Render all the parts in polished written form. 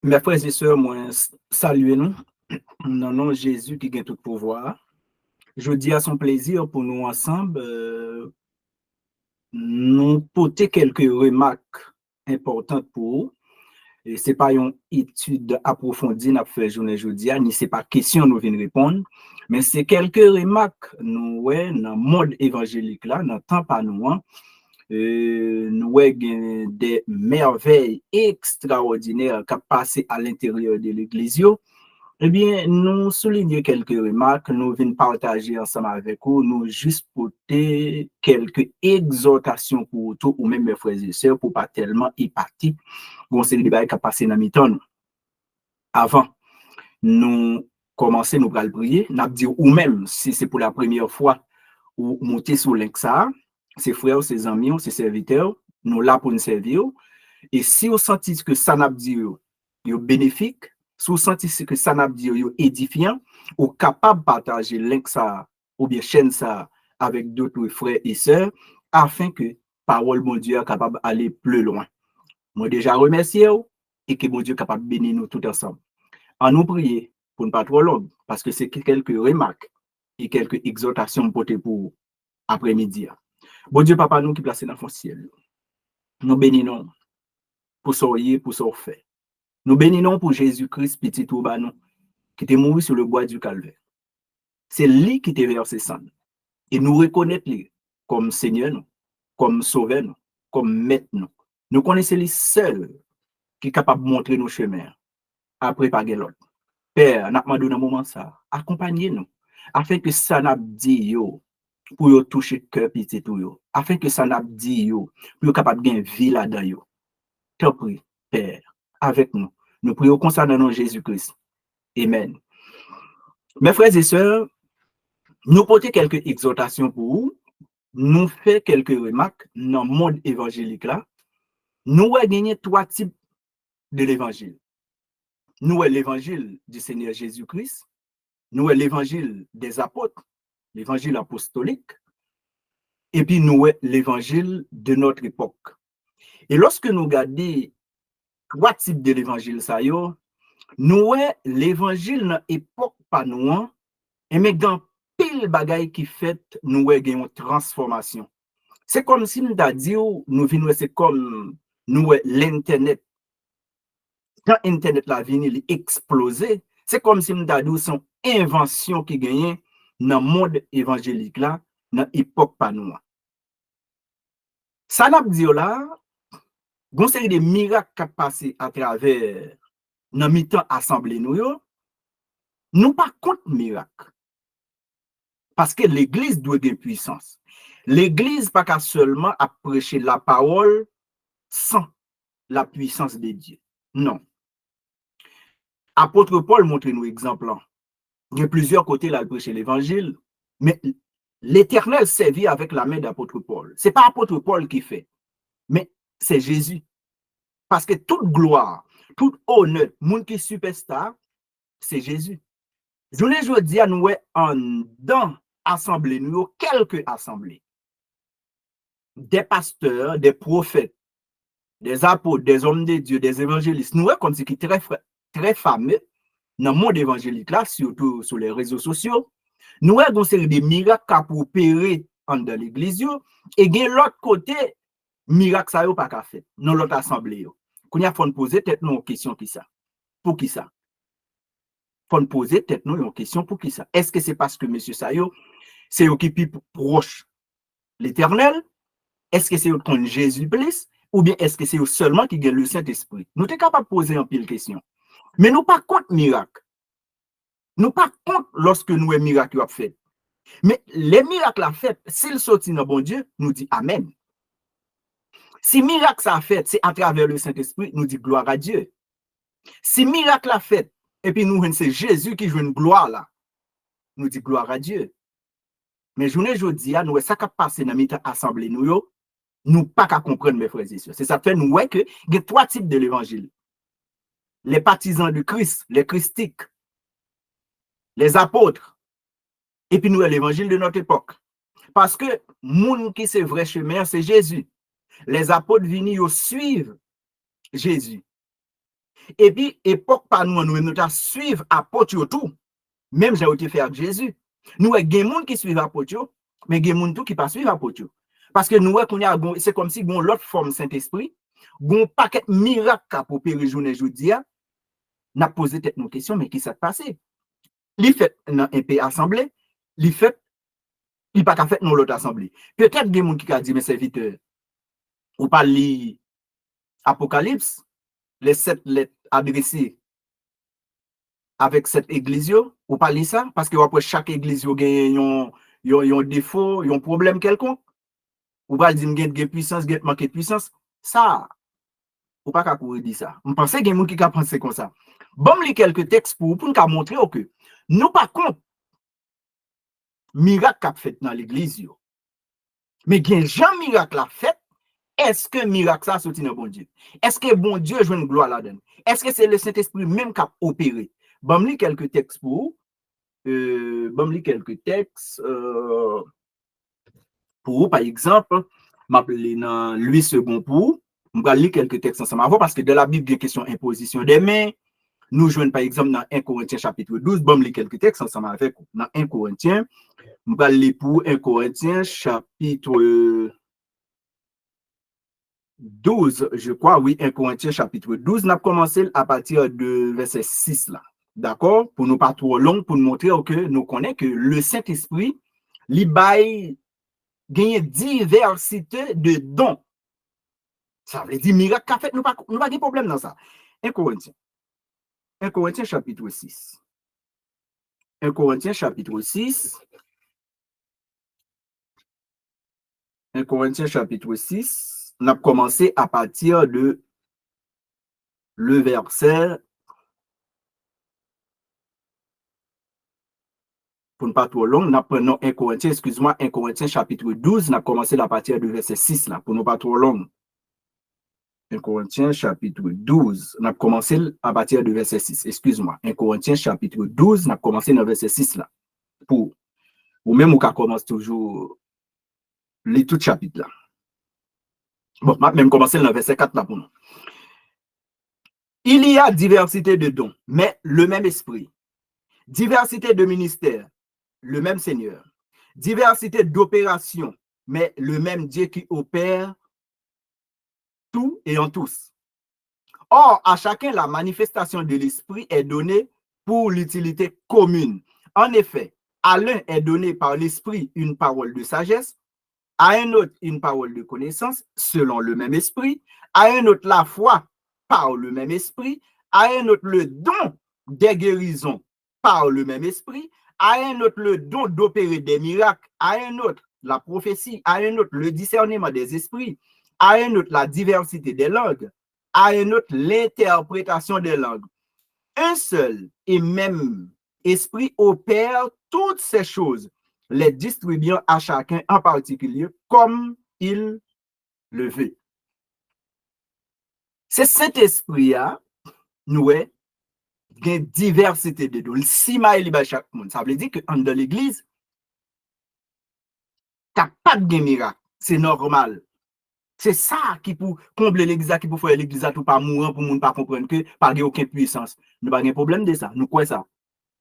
Mes frères et sœurs, moi, saluez nous. Non, non, Jésus qui gagne tout pouvoir. Je dis à son plaisir pour nous ensemble, nous porter quelques remarques importantes pour vous. Et ce n'est pas une étude approfondie n'a fait journée jeudi, ni c'est pas question nous venir répondre, mais c'est quelques remarques nous ouais dans le monde évangélique là, dans le temps pas nous, nous ouais des merveilles extraordinaires qui passent à l'intérieur de l'église. Eh bien, nous soulignons quelques remarques, nous venons partager ensemble avec vous, nous juste porter quelques exhortations pour tout, ou même mes frères et sœurs, pour pas tellement épater. Bon, c'est le débat qui a passé dans le temps. Avant, nous commencer, nous allons prier, nous allons dire, ou même, si c'est pour la première fois, ou monter sur l'Inxa, ses frères, ses amis, ses serviteurs, nous là pour nous servir. Et si vous sentez que ça n'a pas dit, est bénéfique, si vous sentez que ça n'a pas dit, est édifiant, ou capable de partager link ça, ou bien chaîne ça avec d'autres frères et sœurs, afin que parole mon Dieu est capable d'aller plus loin. Moi déjà remercier et que mon Dieu est capable de bénir nous tous ensemble. En nous prier pour ne pas trop long, parce que c'est quelques remarques et quelques exhortations pour pour après-midi. Bon Dieu, papa, nous qui placé dans le ciel, nous bénissons pour soyez, pour ce fait. Nous bénissons pour Jésus-Christ, petit tout bas nous, qui était mort sur le bois du calvaire. C'est lui qui était versé sang. Et nous reconnaissons lui comme Seigneur, nous, comme Sauveur, nous, comme Maître. Nous connaissons lui seul qui est capable de montrer nos chemins après par l'autre. Père, nous demandons dans un moment ça, accompagnez-nous, afin que ça n'a dit pour yo toucher cœur petit tout yo, afin que ça n'a dit yo, pour yo capable de vie là-dedans yo. Te prie, Père, avec nous. Nous prions comme ça dans le nom de Jésus-Christ. Amen. Mes frères et sœurs, nous portons quelques exhortations pour vous. Nous faisons quelques remarques dans le monde évangélique là. Nous avons gagné trois types de l'évangile. Nous avons l'évangile du Seigneur Jésus-Christ. Nous avons l'évangile des apôtres, l'évangile apostolique. Et puis nous avons l'évangile de notre époque. Et lorsque nous regardons trois types de l'évangile, ça y est, nous avons l'évangile dans l'époque pas nous, mais dans pile bagaille qui fait nous avons une transformation. C'est comme si nous avons dit, nous venons, c'est comme nous l'internet. Quand internet la vini, il explosé, c'est comme si nous avons dit son invention qui gagne dans le monde évangélique là, dans l'époque pas nous. Ça n'a pas dit là, il y a une série de miracles qui passé à travers dans mi-temps assemblée nous pas contre miracle. Parce que l'église doit avoir puissance. L'église pas qu'à seulement à prêcher la parole sans la puissance de Dieu. Non. Apôtre Paul montre nous exemple. Il y a plusieurs côtés là de prêcher l'évangile, mais l'Éternel servit avec la main d'apôtre Paul. C'est pas apôtre Paul qui fait, mais c'est Jésus. Parce que toute gloire, tout honneur, monde qui est superstar, c'est Jésus. Je ne dis à nous en dans assemblée, nous quelques assemblées, des pasteurs, des prophètes, des apôtres, des hommes de Dieu, des évangélistes, nous comme ce qui est très fameux dans le monde évangélique là, surtout sur les réseaux sociaux. Nous avons une série de miracles pour opérer dans l'église et l'autre côté, miracle ça n'a pas qu'à faire dans l'autre assemblée. Qu'on a faut poser peut-être une question qui ça. Pour qui ça? Faut poser peut-être une question pour qui ça? Est-ce que c'est parce que monsieur Sayo c'est eux qui plus proche l'Éternel? Est-ce que c'est eux qui Jésus plus ou bien est-ce que c'est eux seulement qui gagnent le Saint-Esprit? Nous sommes capables de poser un pile question. Mais nous pas contre miracle. Nous pas contre lorsque nous un miracle a fait. Mais les miracles a fait, s'ils sortent dans bon Dieu, nous dit amen. Si miracle ça a fait, c'est à travers le Saint-Esprit, nous dit gloire à Dieu. Si miracle a fait, et puis nous c'est Jésus qui joue une gloire là, nous dit gloire à Dieu. Mais journée jeudi, nous ça qui passé dans notre assemblée nous pas qu'à comprendre mes frères et sœurs. C'est ça fait nous que il y a trois types de l'évangile. Les partisans de Christ, les christiques, les apôtres, et puis nous l'évangile de notre époque. Parce que moun qui c'est vrai chemin, c'est Jésus. Les apôtres viennent suivre Jésus. Et puis, époque par nous, nous avons suivre apôtre tout. Même j'ai été fait avec Jésus. Nous avons des gens qui suivent apôtre, mais des gens qui ne suivent pas apôtre. Parce que nous, c'est comme si nous l'autre forme Saint-Esprit, nous paquet miracle pour opérer journée jeudi, n'a posé tête nos questions, mais qui s'est passé? Il fait dans un pays assemblée, il fait, il pas qu'à faire dans l'autre assemblée. Peut-être des gens qui ont dit, mes serviteurs, ou pas lire Apocalypse, les 7 lettres adressées avec cette église, ou pas lire ça, parce que après chaque église, il y a un défaut, il y a un problème quelconque. Ou pas dire qu'il y a puissance, il y a manque de puissance. Ça, ou pas qu'à courir dire ça. Je pense qu'il y a des gens qui pensent comme ça. Bon, je lis quelques textes pour nous montrer que nous, par contre, miracle qu'a fait dans l'église, mais il y a un genre miracle a fait. Est-ce que miracle ça sorti dans bon Dieu? Est-ce que bon Dieu joue une gloire là-dedans? Est-ce que c'est le Saint-Esprit même qui a opéré? Bon, je lis quelques textes pour pour par exemple, m'appeler dans lui second pour, je vais lire quelques textes ensemble avant parce que dans la Bible, il y a question imposition des mains. Nous jouons par exemple dans 1 Corinthiens chapitre 12, bon, je lis quelques textes ensemble avec vous. Dans 1 Corinthiens, je vais lire pour 1 Corinthiens chapitre 12, je crois, oui, 1 Corinthiens chapitre 12, on a commencé à partir de verset 6 là. D'accord? Pour nous pas trop long, pour nous montrer que nous connaissons que le Saint-Esprit, il gagne diversité de dons. Ça veut dire miracle qu'a fait, nous pas de problème dans ça. 1 Corinthiens. 1 Corinthiens chapitre 6. 1 Corinthiens chapitre 6. 1 Corinthiens chapitre 6. On a commencé à partir de le verset, pour ne pas trop long, nous prenons 1 Corinthiens, excuse-moi, 1 Corinthiens chapitre 12, on a commencé à partir du verset 6 là, pour ne pas trop long. 1 Corinthiens chapitre 12, on a commencé à partir du verset 6, excuse-moi. 1 Corinthiens chapitre 12, on a commencé dans le verset 6 là. Pour, ou même on commence toujours les tout chapitre là. Bon, même commencer dans le verset 4 là pour nous. Il y a diversité de dons, mais le même esprit. Diversité de ministères, le même Seigneur. Diversité d'opérations, mais le même Dieu qui opère tout et en tous. Or, à chacun, la manifestation de l'esprit est donnée pour l'utilité commune. En effet, à l'un est donné par l'esprit une parole de sagesse, à un autre une parole de connaissance selon le même esprit, à un autre la foi par le même esprit, à un autre le don des guérisons par le même esprit, à un autre le don d'opérer des miracles, à un autre la prophétie, à un autre le discernement des esprits, à un autre la diversité des langues, à un autre l'interprétation des langues. Un seul et même esprit opère toutes ces choses, les distribuant à chacun en particulier comme il le veut. C'est cet esprit-là, nous, il y a une diversité de dons. Si maïli ba chaque monde, ça veut dire que dans l'église, tu n'as pas de miracle. C'est normal. C'est ça qui peut combler l'église, qui peut faire l'église tout pas mourir pour ne pas comprendre que pas de aucune puissance. Nous n'avons pas de problème de ça. Nous quoi ça?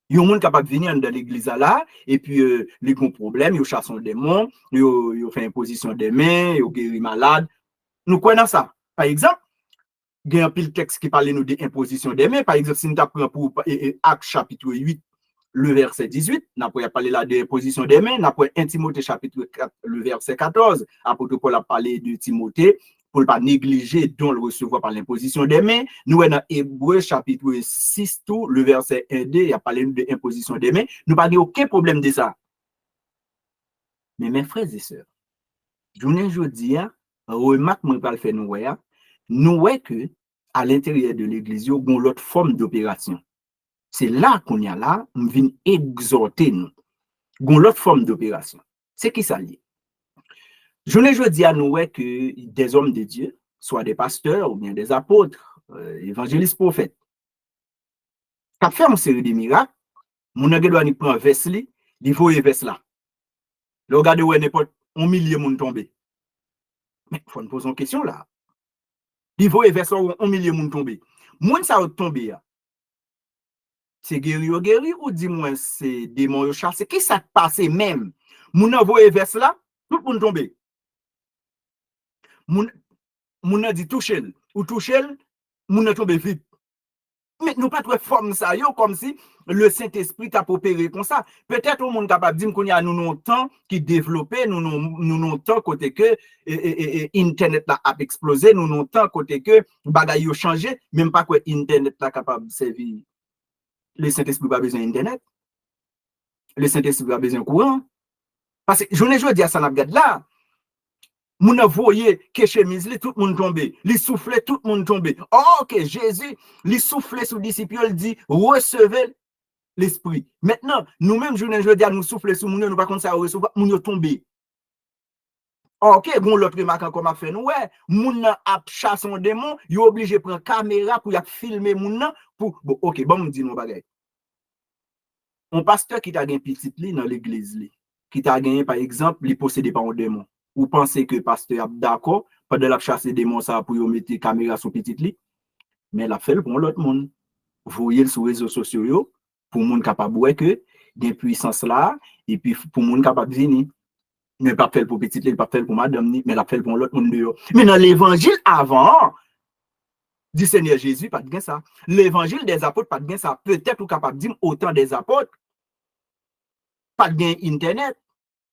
Il y a des gens capables de venir dans l'église là, et puis les gros problèmes, ils chassent des démons, ils font imposition des mains, ils guérissent malades. Nous quoi dans ça? Par exemple, il y a un pile texte qui parle nous de imposition des mains. Par exemple, si nous apprenons pour Actes chapitre 8, le verset 18, nous avons parlé là de imposition des mains. Nous avons 1 Timothée chapitre 4, le verset 14. Apôtre Paul a parlé de Timothée pour ne pas négliger dont le recevoir par l'imposition des mains. Nous sommes dans Hébreux chapitre 6, tout, le verset 1-2, il a parlé de imposition des mains. Nous n'avons aucun problème de ça. Mais mes frères et sœurs, je vous dis, remarque, je vais le faire nous voyons que à l'intérieur de l'église, il y a une autre forme d'opération. C'est là qu'on y a là, on vient exhorter nous. Il y a une autre forme d'opération. C'est qui ça lié? Je ne dis à nous que des hommes de Dieu, soit des pasteurs ou bien des apôtres, évangélistes, prophètes, qui fait une série de miracles, mon nègre doit prendre un verset, il faut un verset là. Le regardez où n'importe un millier de monde tomber. Mais il faut nous poser une question là. Il faut un verset où un millier de monde tomber. Moun sa ou tombe ya. C'est guéri ou dis-moi c'est démon yo chassé. Qui ça passe même? Moun nan voye vers là, tout moun tombe. Moun nan dit toucher ou toucher, moun nan tombe vite. Mais nous pas trop forme ça yo comme si le Saint-Esprit t'a opéré comme ça. Peut-être au monde capable dire qu'on y a nous non temps qui développé, nous non temps côté que internet là a explosé, nous non temps côté que bagay yo changé, même pas que internet là capable servir. Le Saint-Esprit pas besoin d'internet. Le Saint-Esprit pas besoin de courant. Parce que je ne dis à ça n'a pas là. Moun voyé que chemise li tout monde tombé, li soufflait tout monde tombé. Oh, OK, Jésus, li soufflait sous disciple, il dit recevez l'esprit. Maintenant, nous-mêmes je ne dis à nous souffler sous moun, nous pas comme ça recevoir, moun tombé. OK, bon l'autre remarque comme a fait nous ouais, moun a chasse un démon, il obligé prendre caméra pour y filmer moun pour bon OK, bon me dit nous bagay. Un pasteur qui t'a gagné petit li dans l'église li, qui t'a gagné par exemple, li possédé par un démon. Ou pensez que pasteur est d'accord, pas de la chasser démon ça pour mettre caméra sur petit lit, mais la fait pour l'autre monde. Vous voyez sur les réseaux sociaux pour monde capable ouais que des puissances là et puis pour monde capable venir. Ne pas faire pour petit lit, pas faire pour madame ni, mais la fait pour l'autre monde dehors. Mais dans l'évangile avant du Seigneur Jésus, pas de gain ça. L'évangile des apôtres, pas de gain ça. Peut-être ou capable de dire autant des apôtres, pas de gain internet,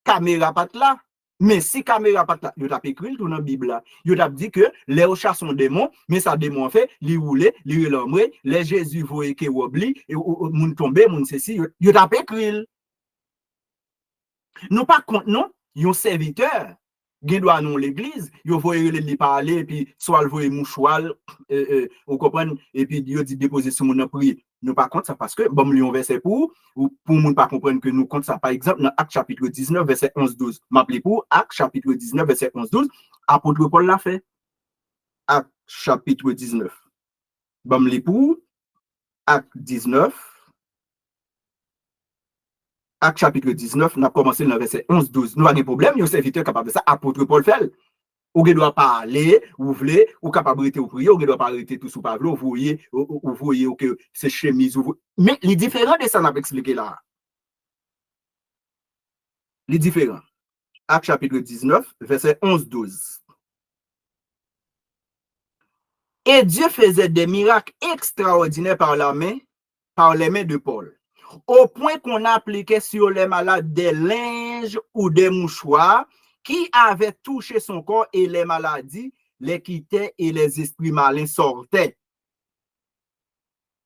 caméra pas là. Mais si caméra pas là, yo t'a écrit tout dans la Bible là. Yo t'a dit que les chasse son démon, mais ça démon fait, li roule, li l'ombre, les Jésus voye que obli et moun tombe, moun ceci, yo t'a écrit. Non pas contre non, yon serviteur gen doit non l'église, yo voye li parler puis soit le voye mouchoir on comprend et puis yo dit déposer sur mon prier. Nous pas contre ça parce que bon li on verset pour moun pas comprendre que nous compte ça par exemple dans Actes chapitre 19 verset 11-12. M'appelé pour Actes chapitre 19 verset 11-12, apôtre Paul l'a fait. Actes chapitre 19. Bon li pour Actes 19 Acte chapitre 19, nous avons commencé dans le verset 11-12. Nous avons un problème, il y a un serviteur capable de ça, apôtre Paul fait. Ou doit parler, ou voulez, ou capable de prier, ou doit pas arrêter tout sous Pavlo, vous voyez que c'est chemise. Mais les différents de ça, on a expliqué là. Les différents. Acte chapitre 19, verset 11-12. Et Dieu faisait des miracles extraordinaires par les mains de Paul. Au point qu'on appliquait sur les malades des linges ou des mouchoirs qui avaient touché son corps et les maladies les quittaient et les esprits malins sortaient.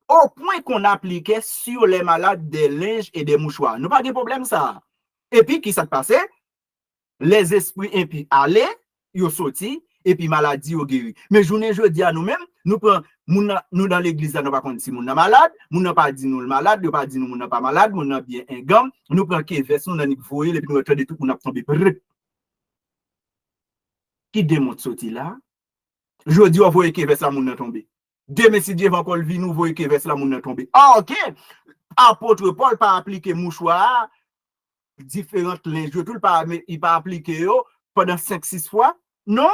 Au point qu'on appliquait sur les malades des linges et des mouchoirs. Nous pas de problème ça. Et puis, qui s'est passé? Les esprits impies allaient, ils sont sortis, et puis maladie ou guéri. Mais je dis à nous-mêmes, nous prenons nous dans l'église, nous pas si nous sommes malade, nous n'avons pas dit nous malade, nous pas dit nous pas malade, nous n'avons bien un gamme, nous prenons qui verse nous dans voyer et puis nous retardons tout pour tomber. Qui démontre sorti là? Je dis on voyer qui verse là nous tomber. Demain si Dieu va encore vivre nous voyer qui verse là nous tomber. Ah OK. Apôtre Paul pas appliquer mouchoir différentes linges, tout pas il pas appliquer pendant 5-6 fois. Non?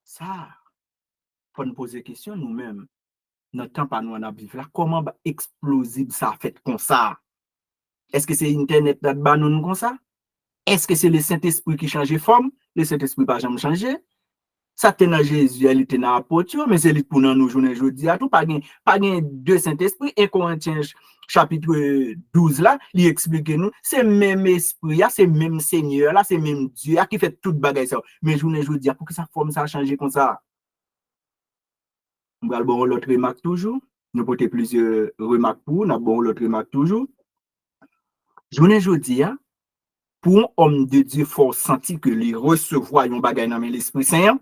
Ça faut nous poser question nous-mêmes. Notre temps pas nous en vivre là, comment explosible ça fait comme ça? Est-ce que c'est internet là bas nous comme ça? Est-ce que c'est le Saint-Esprit qui change forme? Le Saint-Esprit pas jamais changer. Ça t'est dans Jésus, il était dans l'apôtre, mais c'est lui pour nous journée aujourd'hui à tout pas gain deux Saint-Esprit. Et Corinthiens chapitre 12 là, il explique nous, c'est même esprit, c'est même Seigneur là, c'est même Dieu qui fait toute bagaille ça. Mais journée aujourd'hui pour que ça forme ça changer comme ça. Nous avons l'autre remarque toujours. Nous portons plusieurs remarques pour. Nous avons l'autre remarque toujours. Je vous dis, pour un homme de Dieu fort senti que les recevoir un bagage dans l'Esprit Saint,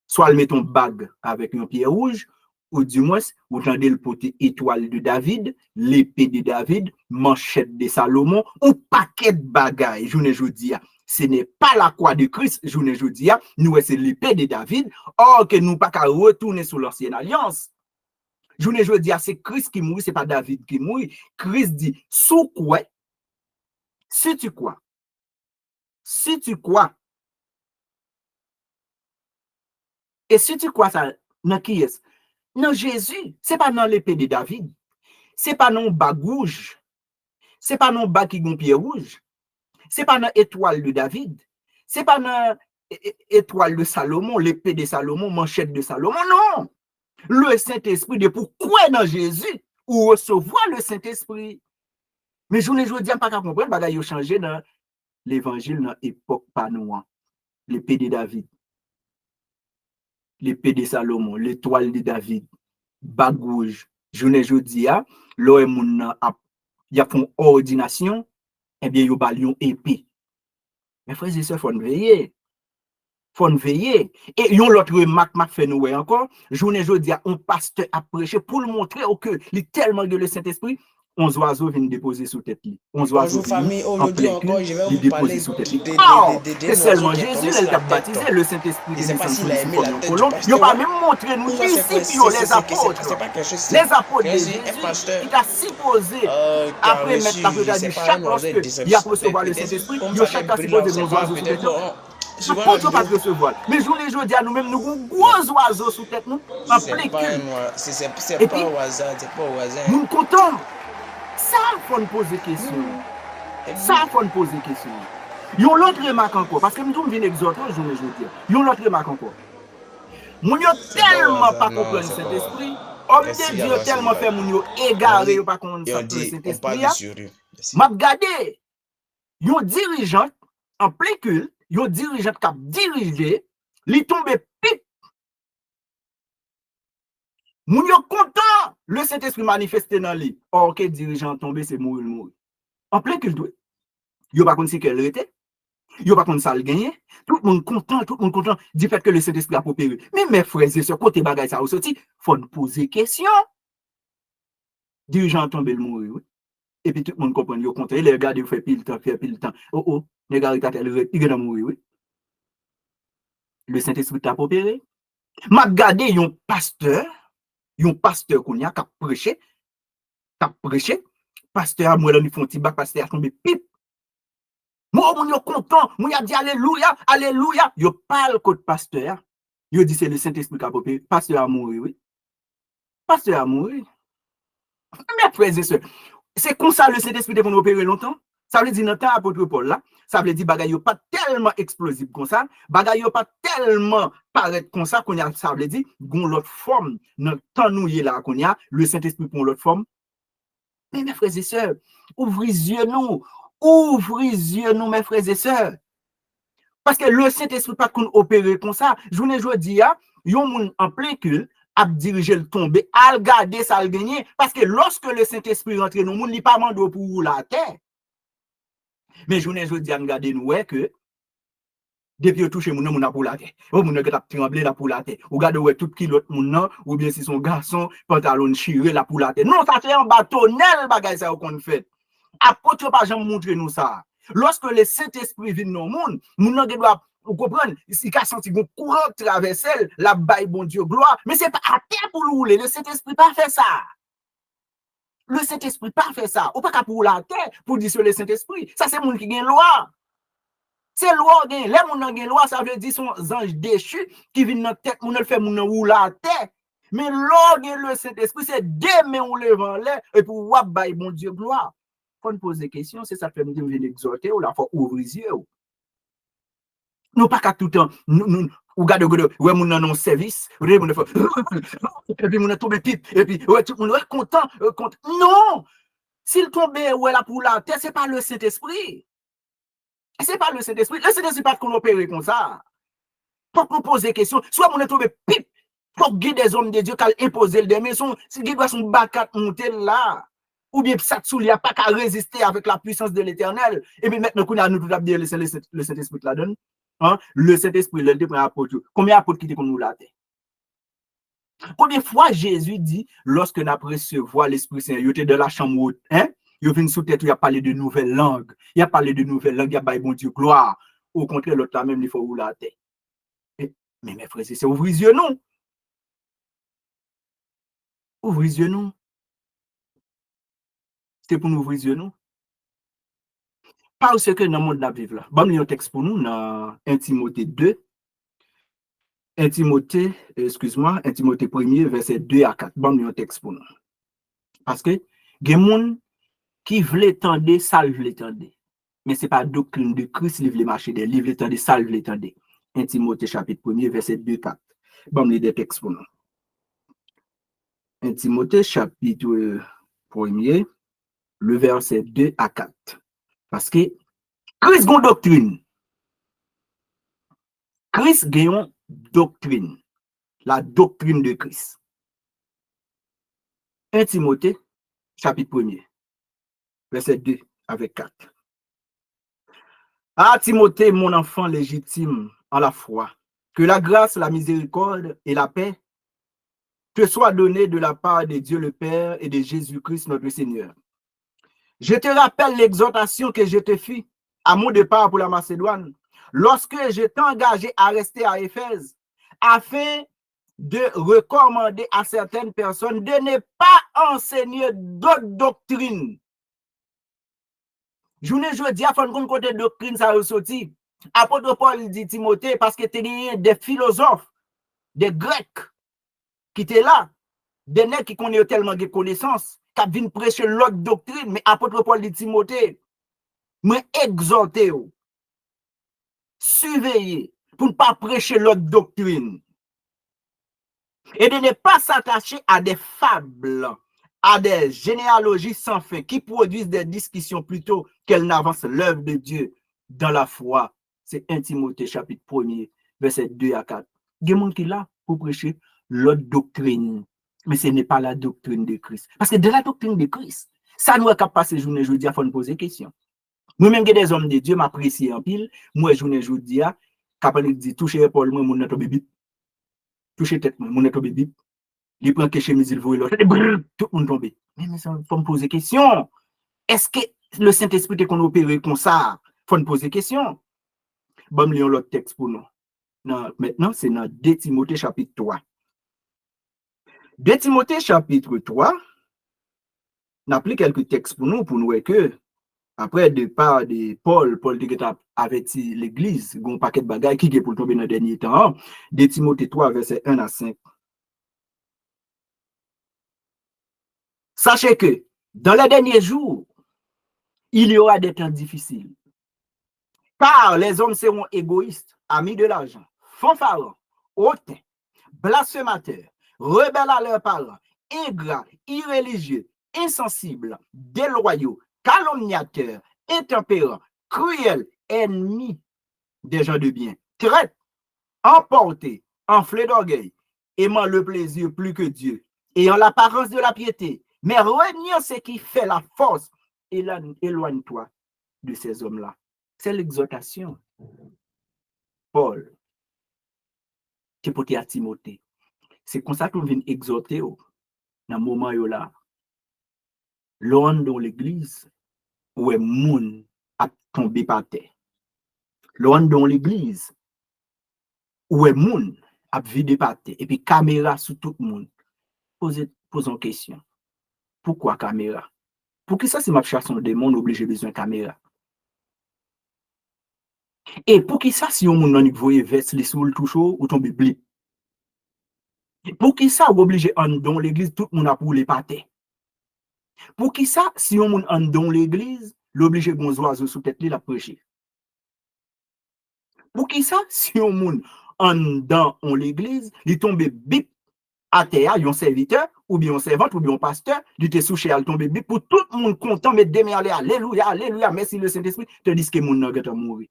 soit le mettons bague avec un pied rouge, ou du moins, vous tendez le porter étoile de David, l'épée de David, manchette de Salomon, ou paquet de bagages. Je vous dis, ce n'est pas la croix de Christ, je vous dis, nous, c'est l'épée de David, or que nous pas qu'à retourner sur l'ancienne alliance. Je vous dis, c'est Christ qui mourit, c'est pas David qui mourit. Christ dit, sous quoi? Si tu crois, et si tu crois ça, Dans qui est-ce? Dans Jésus. C'est pas dans l'épée de David. C'est pas non bague rouge. C'est pas non bague qui gon pied rouge. C'est pas dans étoile de David. C'est pas dans étoile de Salomon, l'épée de Salomon, manchette de Salomon. Non. Le Saint-Esprit de pourquoi dans Jésus ou recevoir le Saint-Esprit. Mais je ne dis pas qu'à comprendre, bagay yo changé dans l'évangile dans l'époque pas nous. L'épée de David, l'épée de Salomon, l'étoile de David, bague rouge. Je ne dis pas, là, il y a une ordination, eh bien, il y a une épée. Mais frères et sœurs, il faut veiller. Faut veiller. Et yon l'autre remarque m'a fait nous encore, journée jodi a un pasteur a prêché pour le montrer que il tellement de le Saint-Esprit, 11 oiseaux viennent déposer sous tête lui. 11 oiseaux famille, aujourd'hui encore, je vais vous parler c'est seulement Jésus qui a baptisé le Saint-Esprit. Je sais pas s'il a aimé la tête du pasteur. Il va même montrer nous disciples, les apôtres. Les apôtres de Jésus, il a supposé après mettre la prière du chaque lorsque il a recevoir le Saint-Esprit, il a chaque supposé nos oiseaux sous tête. Pas pas recevoir. Mais je les dis à nous-mêmes, nous avons gros oiseaux sous tête nous en plein cul. C'est pas au hasard, c'est pas au hasard. Nous comptons. Ça, il faut nous poser des questions. Ça, il faut nous poser des questions. Il y a l'autre remarque encore, parce que nous viens exhorter, je veux dire. Il y a l'autre remarque encore. Nous n'avons tellement pas compris le Saint-Esprit. Homme de Dieu tellement fait nous égaré, pas comprendre le Saint-Esprit. M'a regardé. Il y a un dirigeant en plein culte, il y a un dirigeant qui a dirigé, il tombe pip. Moun yo content, le Saint-Esprit manifesté dans lui. Or, que dirigeant tombé, c'est mourir. En plein culte, yo pas connaît qu'elle était. Yo pas connaît ça le gagner. Tout le monde content du fait que le Saint-Esprit a opéré. Mais mes frères et sœurs, côté bagay ça sorti, faut nous poser question. Dirigeant tombé le mourir, oui. Et puis tout le monde comprend, yo content. Il regarde, il fait pile temps. Oh, les gars, il est mourir, oui. Le Saint-Esprit t'a opéré. M'a regardé yon pasteur qu'on y a qui a prêché, pasteur a moi là, il font petit bac, pasteur a tombé pip. Moi, on est content, moi, a dit alléluia, yo parle contre pasteur, yo dit c'est le Saint-Esprit qui a popé, pasteur a mouru, oui. Pasteur a mouru. Mais frères et sœurs, c'est comme ça le Saint-Esprit devait nous opérer longtemps. Ça veut dire dans le temps apôtre Paul là, ça veut dire bagay yo pas tellement explosif comme ça, bagay yo pas tellement paraître comme ça qu'on a, ça veut dire gon l'autre forme dans temps nous y là qu'on a, le Saint-Esprit pour l'autre forme. Mais mes frères et sœurs, ouvrez les yeux nous mes frères et sœurs. Parce que le Saint-Esprit pas qu'on opérer comme ça, journée jodi a, yon moun en plein culte a diriger le tomber, à regarder ça le gagner parce que lorsque le Saint-Esprit rentre dans monde, il pas mando pour la terre. Mais journée jodi a regarder nous que depuis au toucher moun a pour la terre. Oh moun a tremblé la pour la terre. Ou regarde ouais tout qui l'autre moun ou bien si son garçon pantalon chiré la pour la terre. Non, ça c'est un bâtonnel bagay ça qu'on fait. Apôtre pas jamais montrer nous ça. Lorsque le Saint-Esprit vient dans le monde, nous doit vous comprendre, il a senti un courant traverser la baille bon Dieu gloire, mais c'est pas à terre pour rouler, le Saint-Esprit pas fait ça. Le Saint-Esprit pas fait ça. Ou pas qu'à pour la terre pour dire sur le Saint-Esprit. Ça c'est monde qui gagne loi. C'est loi gagne, les monde gagne loi, ça veut dire son ange déchu qui vient dans tête, on le fait moun rouler la terre. Mais loi gagne le Saint-Esprit, c'est demain on lève en l'air et pour voir baille bon Dieu gloire. Faut nous poser des questions, c'est ça que nous devons exhorter ou la faut ouvrir les yeux. Nous pas qu'à tout le temps, nous regardez, ouais, mon non service, et puis mon tombe pipe, et puis ouais, tout le monde est content. Non! S'il tombe ouais, là pour la terre, c'est pas le Saint-Esprit. C'est pas le Saint-Esprit. Le Saint-Esprit pas qu'on opère comme ça. Faut nous poser des questions. Soit mon est tombé pipe, faut guider des hommes de Dieu qui imposer des maisons, si il doit son bacat monter là. Ou bien ça il n'y a pas qu'à résister avec la puissance de l'Éternel. Et puis maintenant qu'on a nous tout à dire le Saint-Esprit la donne. Hein? Le Saint-Esprit, le premier apôtre. Combien d'apôtres qui nous l'a fait? Combien de fois Jésus dit, lorsque nous recevoir l'Esprit Saint, il était dans la chambre haute, hein? Il vient sous tête, il a parlé de nouvelles langues. Il a parlé de nouvelles langues, il a parlé bon Dieu, gloire. Au contraire, l'autre là même, il faut rouler la tête. Mais mes frères, c'est ouvrez les yeux, non? Ouvrez les yeux, non? C'est pour nous ouvrir les yeux, non? Parce que dans le monde de la Bible, bon, il y a un texte pour nous dans 1 Timothée 2. 1 Timothée, excuse-moi, 1 Timothée 1er, verset 2 à 4. Bon, un texte pour nous. Parce que, il y a des gens qui veulent tendre, ça veut tendre. Mais ce n'est pas la doctrine de Christ qui veut marcher des livres, tendre, ça veut tendre. 1 Timothée chapitre 1er, verset 2 à 4. Bon, des textes pour nous. 1 Timothée chapitre 1er, le verset 2 à 4. Parce que Christ a une doctrine. Christ a une doctrine. La doctrine de Christ. 1 Timothée, chapitre 1er, verset 2 avec 4. Ah, Timothée, mon enfant légitime en la foi, que la grâce, la miséricorde et la paix te soient données de la part de Dieu le Père et de Jésus-Christ notre Seigneur. Je te rappelle l'exhortation que je te fis à mon départ pour la Macédoine, lorsque je t'ai engagé à rester à Éphèse, afin de recommander à certaines personnes de ne pas enseigner d'autres doctrines. Je ne dis pas qu'on côté doctrine ça ressorti. Apôtre Paul dit Timothée parce que tu as des philosophes, des Grecs qui étaient là, des nègres qui connaissent tellement de connaissances, qui viennent prêcher l'autre doctrine. Mais apôtre Paul dit Timothée, mais exhortez, surveillez pour ne pas prêcher l'autre doctrine. Et de ne pas s'attacher à des fables, à des généalogies sans fin qui produisent des discussions plutôt qu'elles n'avancent l'œuvre de Dieu dans la foi. C'est 1 Timothée chapitre 1er, verset 2 à 4. Il y a des gens qui sont là pour prêcher l'autre doctrine, mais ce n'est pas la doctrine de Christ. Parce que de la doctrine de Christ, ça nous a passé journée jeudi à nous poser question. Moi-même, des hommes de Dieu m'apprécient en pile. Moi, journée jeudi à capable de dire toucher Paul, moi, mon bébé. Toucher tête, mon bébé. Il prend que chemise, il voit l'autre. Tout le monde tombe. Mais ça, il faut me poser question. Est-ce que le Saint-Esprit est qu'on opère comme ça? Il faut me poser question. Bon, lisons l'autre texte pour nous. Non, maintenant, c'est dans 2 Timothée chapitre 3. 2 Timothée chapitre 3, on a pris quelques textes pour nous voir que, après le départ de Paul avait dit l'église, il y a un paquet de bagailles qui est pour tomber dans le dernier temps. 2 Timothée 3, verset 1 à 5. Sachez que dans les derniers jours, il y aura des temps difficiles. Car les hommes seront égoïstes, amis de l'argent, fanfarons, hautains, blasphémateurs, rebelles à leurs parents, ingrats, irréligieux, insensibles, déloyaux, calomniateurs, intempérants, cruels, ennemis des gens de bien, traites, emportés, enflés d'orgueil, aimant le plaisir plus que Dieu, ayant l'apparence de la piété, mais reniant ce qui fait la force. Éloigne-toi de ces hommes-là. C'est l'exhortation. Paul, qui porté à Timothée. C'est comme ça qu'on vient exhorter dans le moment où là. L'homme dans l'église, où est moun a tombé par terre. L'homme dans l'église, où est moun a vidé par terre. Et puis caméra sur tout le monde. Posons question. Pourquoi caméra? Pour qui ça, c'est ma chasse de monde obligé besoin de caméra? Et pour qui ça, si on moun voye veste les sous le touche ou tombe blip? Pour qui ça, ou obligé dans l'église, tout le monde a pour les pâtés? Pour qui ça, si on moun dans l'église, l'obligé bon oiseau sous tête li la prêcher? Pour qui ça, si on moun dans l'église, il tombe bip à terre, un serviteur, ou bien un servante, ou bien un pasteur, il te souché à tomber bip pour tout le monde content, mais demain aller, alléluia, alléluia, merci le Saint-Esprit, te dit que mon n'a pas mourir.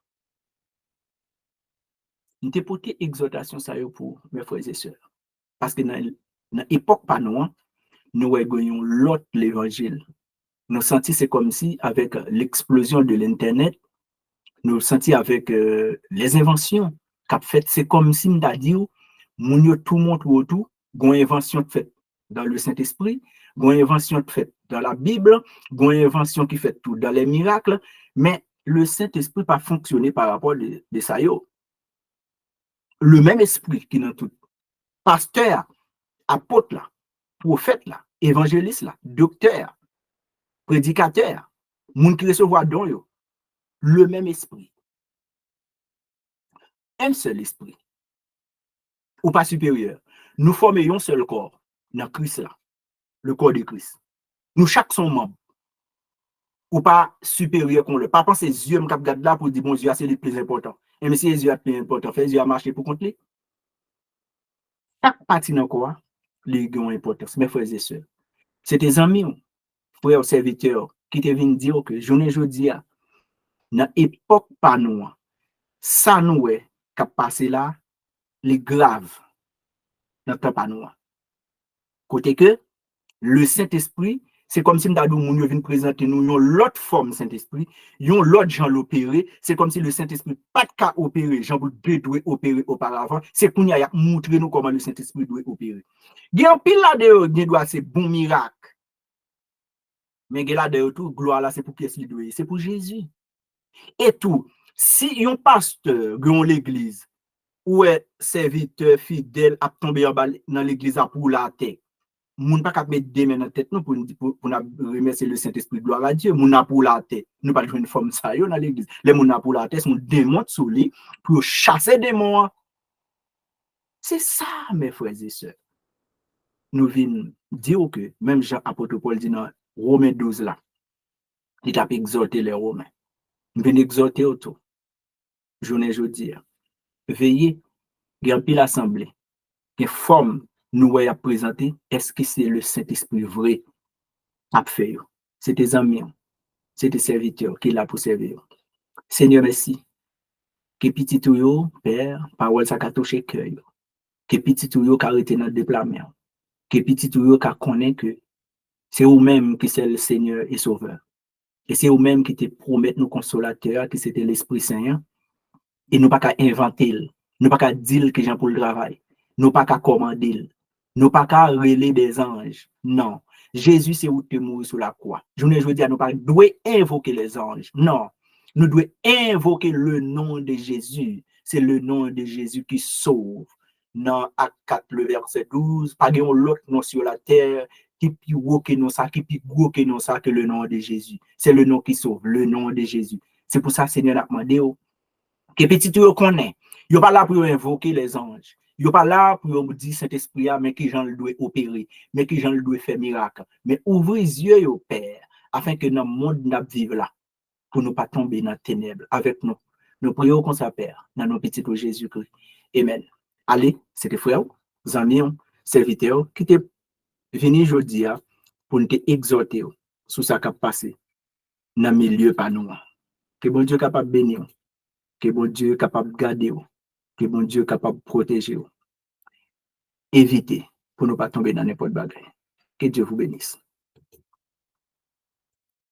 Nous te porté exhortation ça pour mes frères et sœurs. Parce que dans l'époque pas nous avons l'autre l'évangile. Nous senti c'est comme si avec l'explosion de l'internet, nous senti avec les inventions qu'a fait, c'est comme si nous a dit tout le monde autour, une invention faite dans le Saint-Esprit, une invention faite dans la Bible, une invention qui fait tout dans les miracles, mais le Saint-Esprit pas fonctionné par rapport de ça yo. Le même esprit qui dans tout pasteur, apôtre là, prophète là, évangéliste là, docteur, prédicateur, moun qui recevoir don yo, le même esprit. Un seul esprit. ou pas supérieur. Nous formons un seul corps, dans Christ là, le corps de Christ. Nous chaque sont membres. Ou pas supérieur qu'on le. Pas penser yeux me cap garde là pour dire bon Dieu c'est le plus important. Et mais si les yeux est plus important, fait yeux à marcher pour contre lui. Chaque partie dans quoi les ont importance. Mes frères et sœurs. C'est tes amis, frères serviteurs qui te viennent dire que journée jodi a dans époque pas nous. Ça nous est cap passer là, les graves dans temps pas nous. Côté que le Saint-Esprit, c'est comme si nous vient présenter nous l'autre forme Saint-Esprit, l'autre Jean l'opérer, c'est comme si le Saint-Esprit pas de cas opérer, Jean doit opérer auparavant, c'est qu'on y a montré nous comment le Saint-Esprit doit opérer. Il y a un pile là-dedans, il doit c'est bon miracle. Mais il y a là-dedans tout, gloire là, c'est pour qui il doit, c'est pour Jésus. Et tout, si un pasteur dans l'église, ou est serviteur fidèle à tomber dans l'église pour la tête, moun pas cap mettre des mains dans tête nous pour remercier le Saint-Esprit, gloire à Dieu, moun pour la tête nous pas jouer une forme ça yo dans l'église les moun pour la tête moun démon sous lui pour chasser des démons. C'est ça mes frères et sœurs, nous venons dire que même Jean apôtre Paul dit dans Romains 12 là, il a exhorté les Romains, nous venons exhorter autour journée jodi veillez garder l'assemblée une forme nous a présenté, est-ce que c'est le Saint-Esprit vrai à faire? C'est tes amis, c'est tes serviteurs qui est là pour servir. Seigneur, merci. Que petit tout Père, parole ça a touché cœur. Que petit tout qui a arrêté notre déplacement. Que petit tout qui connaît que c'est vous-même qui c'est le Seigneur et Sauveur. Et c'est vous-même qui te promettent nos consolateurs, que c'était l'Esprit Saint. Et nous pas qu'à inventer, nous pas qu'à dire que j'ai pour le travail. Nous pas qu'à commander. Nous pas qu'à relayer des anges. Non. Jésus, c'est où tu mourir sur la croix. Je veux dire, nous pas devons invoquer les anges. Non. Nous devons invoquer le nom de Jésus. C'est le nom de Jésus qui sauve. Dans Acte 4, le verset 12, pas de l'autre nom sur la terre qui peut que nous ça, qui peut que nous ça que le nom de Jésus. C'est le nom qui sauve, le nom de Jésus. C'est pour ça, Seigneur, a demandé que petit tout connaît. Il n'est pas là pour invoquer les anges. Il n'est pas là pour dire Saint-Esprit, mais qui Jean le doit opérer, mais qui Jean le doit faire miracle. Mais ouvrez les yeux au Père, afin que dans le monde nous vivions là, pour ne pas tomber dans les ténèbres avec nous. Nous prions comme ça, Père, dans nos petits Jésus-Christ. Amen. Allez, c'était frère, amis, serviteurs, qui étaient venus aujourd'hui pour nous exhorter sur ce qui a passé dans le milieu par nous. Que bon Dieu capable de bénir. Que bon Dieu est capable de garder, que bon Dieu est capable de protéger. Évitez pour ne pas tomber dans n'importe quoi. Que Dieu vous bénisse.